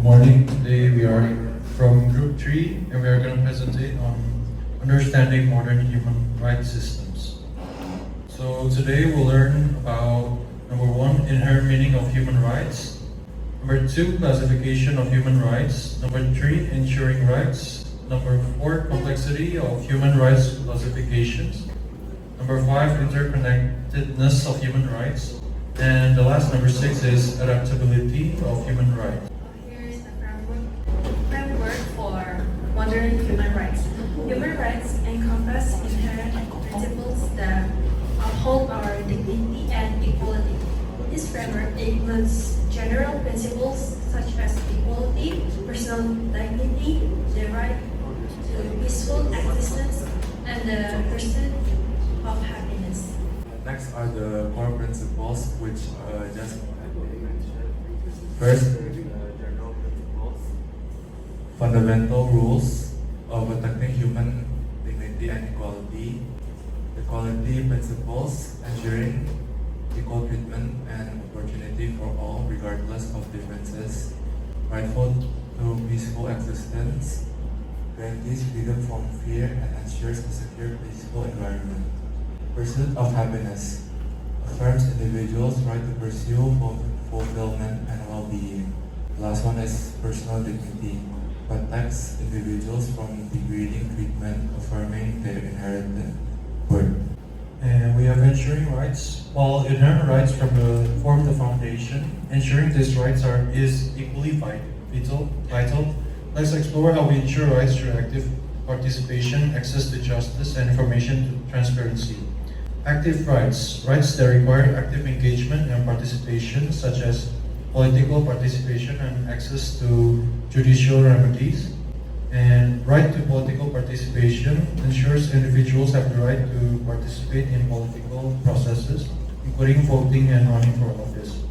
morning. Today we are from Group 3 and we are going to present on understanding modern human rights systems. So today we'll learn about number 1, inherent meaning of human rights. Number 2, classification of human rights. Number 3, ensuring rights. Number 4, complexity of human rights classifications. Number 5, interconnectedness of human rights. And the last, number 6, is adaptability of human rights. Here is the framework for modern human rights. Human rights encompass inherent principles that uphold our dignity and equality. This framework includes general principles such as equality, personal dignity, the right to peaceful existence, and the pursuit of happiness. Next are the core principles, which just first, general principles, fundamental rules of protecting human dignity and equality, equality principles, ensuring equal treatment and opportunity for all, regardless of differences, rightful to peaceful existence, guarantees freedom from fear and ensures a secure, peaceful environment. Pursuit of happiness affirms individuals' right to pursue fulfillment and well-being. The last one is personal dignity, protects individuals from degrading treatment, affirming their inherent worth. And we have ensuring rights. While inherent rights form the foundation, ensuring these rights is equally vital. Let's explore how we ensure rights through active participation, access to justice, and information transparency. Active rights that require active engagement and participation, such as political participation and access to judicial remedies. And right to political participation ensures individuals have the right to participate in political processes, including voting and running for office.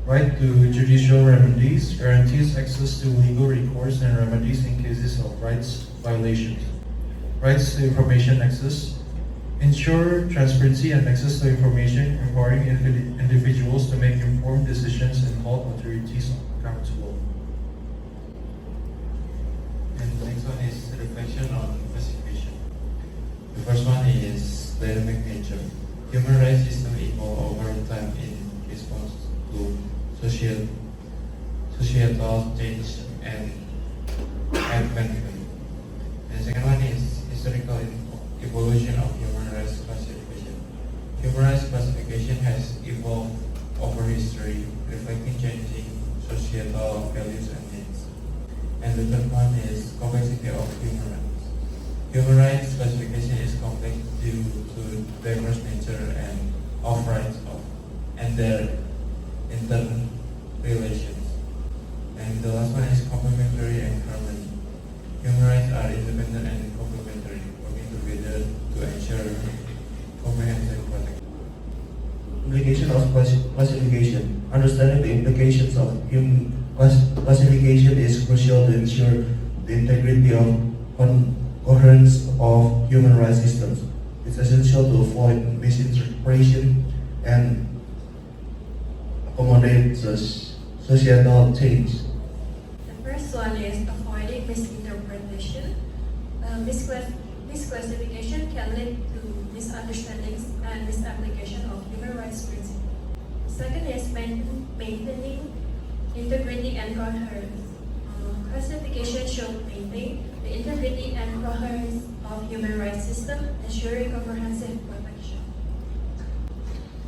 Right to judicial remedies guarantees access to legal recourse and remedies in cases of rights violations. Rights to information access ensure transparency and access to information, empowering individuals to make informed decisions and hold authorities accountable. And the next one is reflection on classification. The first one is dynamic nature. Human rights system evolve over time in response to societal change and advancement. And the second one is historical evolution of human rights classification. Human rights classification has evolved over history, reflecting changing societal values and needs. And the third one is complexity of human rights. Human rights classification is complex due to diverse nature and of rights and their interrelations. And the last one is complementary and harmony. Human rights are independent and complementary, working together to ensure comprehensive protection. Implication of classification. Understanding the implications of human classification is crucial to ensure the integrity of coherence of human rights systems. It's essential to avoid misinterpretation and accommodate societal change. The first one is avoiding misinterpretation. Misclassification can lead to misunderstandings and misapplication of human rights principles. Second is maintaining integrity and coherence. Classification should maintain the integrity and coherence of human rights system, ensuring comprehensive protection.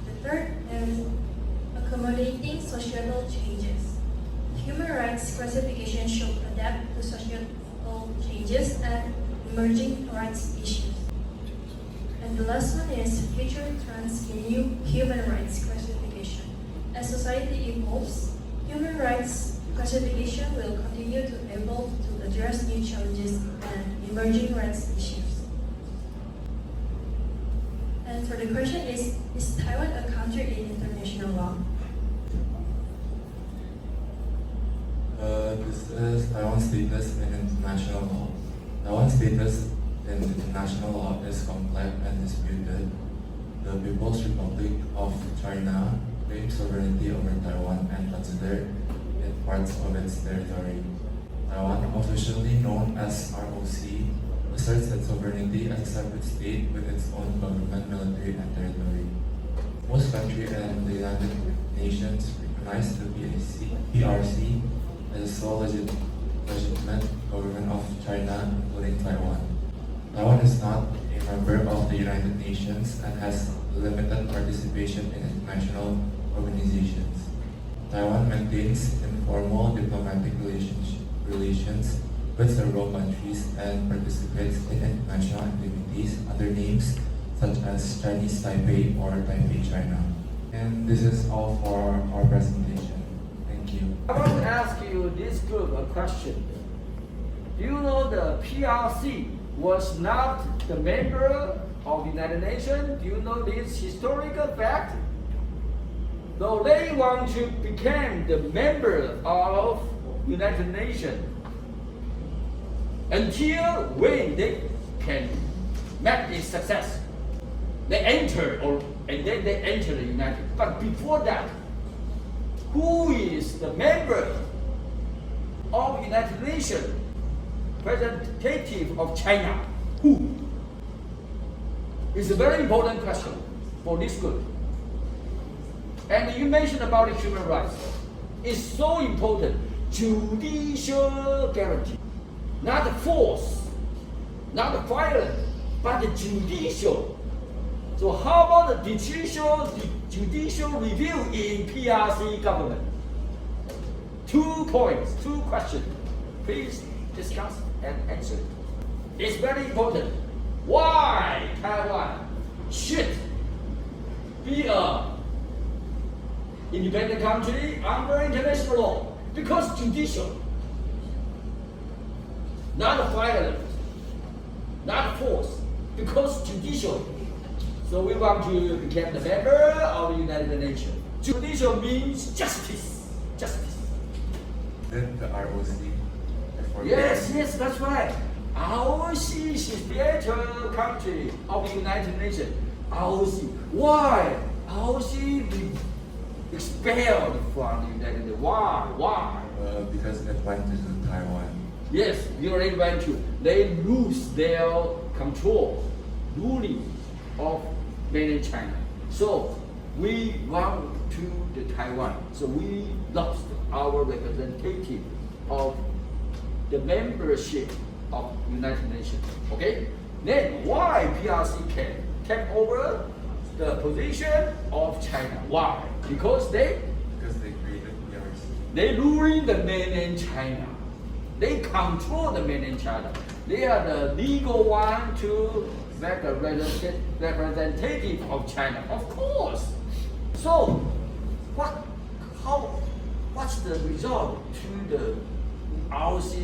The third is accommodating societal changes. Human rights classification should adapt to societal changes and emerging rights issues. And the last one is future trends in new human rights classification. As society evolves, human rights classification will continue to evolve to address new challenges and emerging rights issues. And for the question is Taiwan a country in international law? This is Taiwan's status in international law. Taiwan's status in international law is complex and disputed. The People's Republic of China claims sovereignty over Taiwan and considers it parts of its territory. Taiwan, officially known as ROC, asserts its sovereignty as a separate state with its own government, military, and territory. Most countries and the United Nations recognize the PRC as the sole legitimate government of China, including Taiwan. Taiwan is not a member of the United Nations and has limited participation in international organizations. Taiwan maintains informal diplomatic relations with several countries and participates in international activities under names such as Chinese Taipei or Taipei China. And this is all for our presentation. Thank you. I want to ask you this group a question. Do you know the PRC was not the member of the United Nations? Do you know this historical fact? Though they want to become the member of United Nations, until when they can make this success, they enter and then they enter the United. But before that, who is the member of United Nations? Representative of China. Who? It's a very important question for this group. And you mentioned about human rights. It's so important. Judicial guarantee. Not the force, not the violence, but the judicial. So how about the judicial review in PRC government? 2 points, 2 questions. Please discuss and answer. It's very important. Why Taiwan should be a independent country under international law? Because judicial, not violent, not force, because judicial. So we want to become the member of the United Nations. Judicial means justice. Justice. Then the ROC. Yes, that's right. ROC is better country of the United Nations. ROC. Why? ROC be expelled from the United Nations. Why? Because they went to Taiwan. Yes, you already went to. They lose their control, ruling of mainland China. So we want to the Taiwan. So we lost our representative of the membership of United Nations. Okay? Then why PRC can take over the position of China? Why? Because they created PRC. they ruling the mainland China. They control the mainland China. They are the legal one to make a representative of China. Of course. So what's the result to the ROC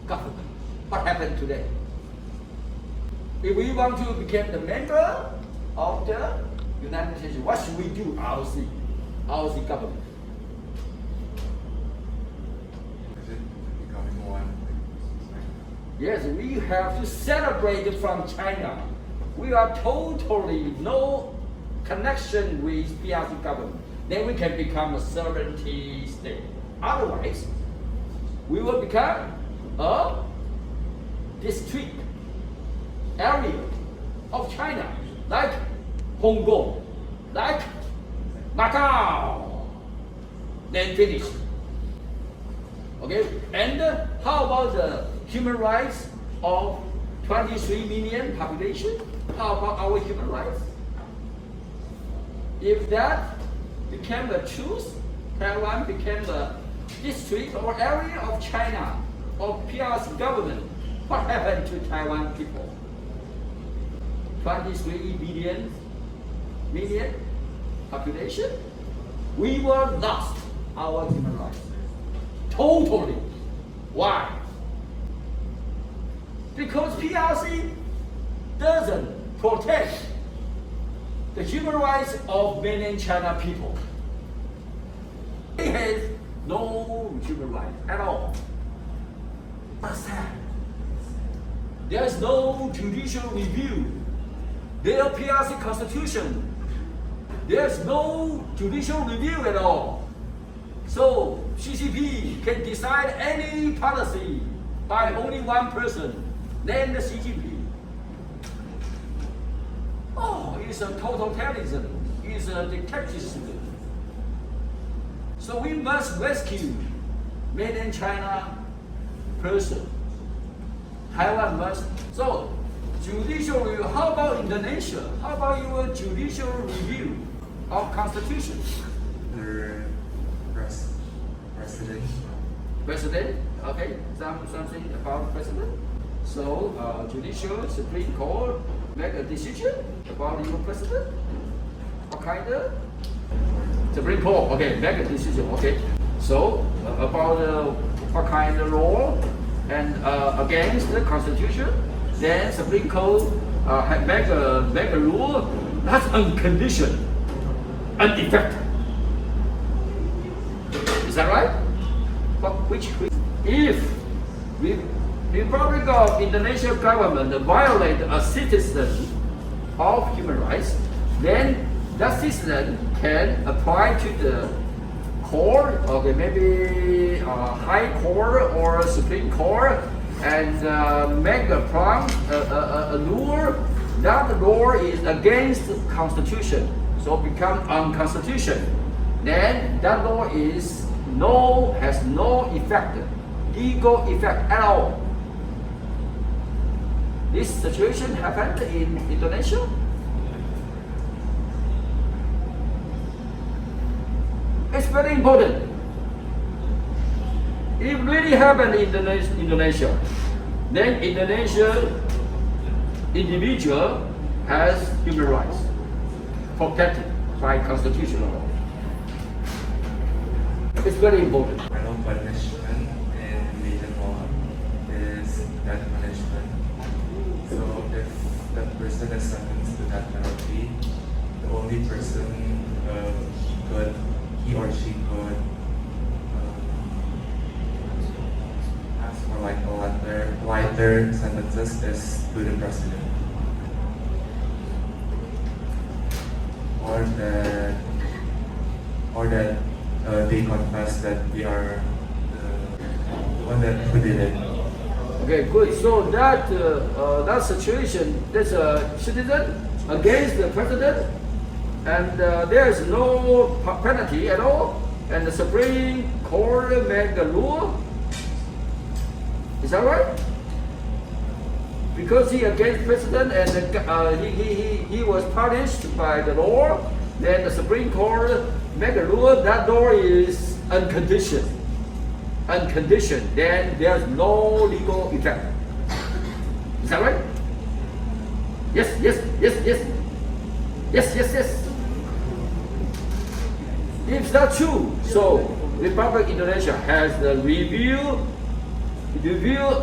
government? What happened today? If we want to become the member of the United Nations, what should we do, ROC government? Is it becoming one? Yes, we have to celebrate from China. We are totally no connection with PRC government. Then we can become a sovereignty state. Otherwise, we will become a district area of China, like Hong Kong, like Macau. Then finish. Okay, and how about the human rights of 23 million population? How about our human rights? If that became the truth, Taiwan became the district or area of China, of PRC government, what happened to Taiwan people? 23 million population? We were lost our human rights. Totally. Why? Because PRC doesn't protect the human rights of mainland China people. They have no human rights at all. What's that? There's no judicial review. Their PRC constitution, there's no judicial review at all. So CCP can decide any policy by only one person, then the CCP. Oh, it's a totalitarianism, it's a dictatorship. So we must rescue mainland China person. Taiwan must. So, judicial review. How about Indonesia? How about your judicial review of constitution? The president. President, okay, something about president. So, judicial Supreme Court make a decision about your president. What kind of Supreme Court? Okay, make a decision. Okay, so about what kind of law and against the Constitution, then Supreme Court make a rule that's unconditioned, uneffective. Is that right? But if Republic of Indonesia government violate a citizen of human rights, then that citizen can apply to the court, okay, maybe High Court or Supreme Court, and make a law. That law is against the Constitution, so become unconstitutional. Then that law has no effect, legal effect at all. This situation happened in Indonesia. It's very important. It really happened in Indonesia. Then Indonesia individual has human rights protected by constitutional law. It's very important. Final punishment in religion law is death punishment. So if that person is sentenced to death penalty, the only person he or she could ask for like a lighter sentences is to the president, or that they confess that they are the one who did it. Okay, good. So that situation, there's a citizen against the president, and there is no penalty at all, and the Supreme Court made the law. Is that right? Because he against president and he was punished by the law, then the Supreme Court made a law. That law is unconditioned. Unconditioned, then there's no legal effect. Is that right? Yes. If that's true, so Republic of Indonesia has the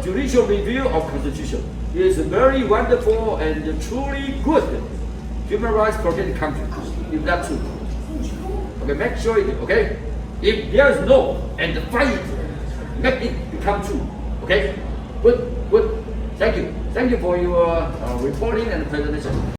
judicial review of constitution. It is a very wonderful and truly good human rights protected country. If that's true, okay, make sure it. Okay, if there's no and fight, make it become true. Okay, good. Thank you for your reporting and presentation.